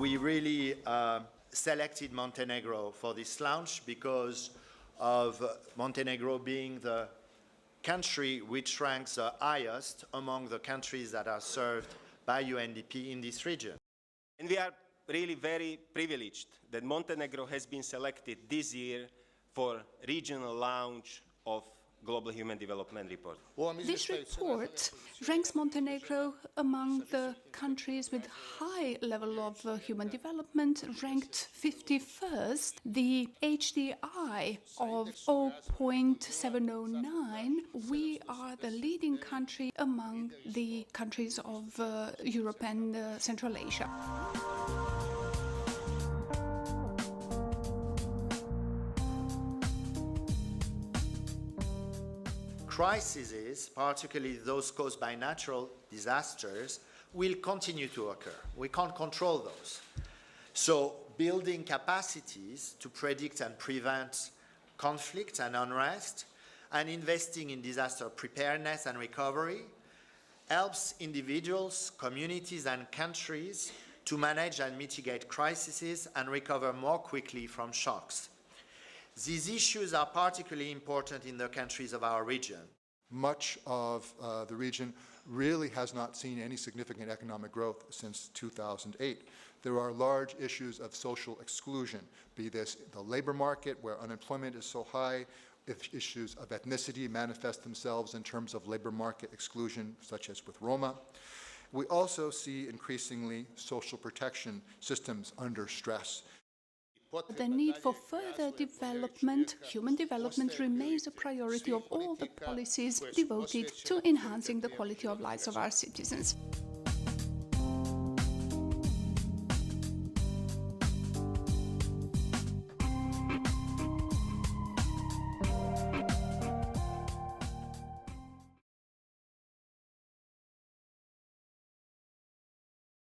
We really selected Montenegro for this launch because of Montenegro being the country which ranks the highest among the countries that are served by UNDP in this region. And we are really very privileged that Montenegro has been selected this year for regional launch of Global Human Development Report. This report ranks Montenegro among the countries with high level of human development, ranked 51st. The HDI of 0.709, we are the leading country among the countries of Europe and Central Asia. Crises, particularly those caused by natural disasters, will continue to occur. We can't control those. So building capacities to predict and prevent conflict and unrest and investing in disaster preparedness and recovery helps individuals, communities, and countries to manage and mitigate crises and recover more quickly from shocks. These issues are particularly important in the countries of our region. Much of the region really has not seen any significant economic growth since 2008. There are large issues of social exclusion, be this the labor market where unemployment is so high, if issues of ethnicity manifest themselves in terms of labor market exclusion, such as with Roma. We also see increasingly social protection systems under stress. The need for further development, human development, remains a priority of all the policies devoted to enhancing the quality of lives of our citizens.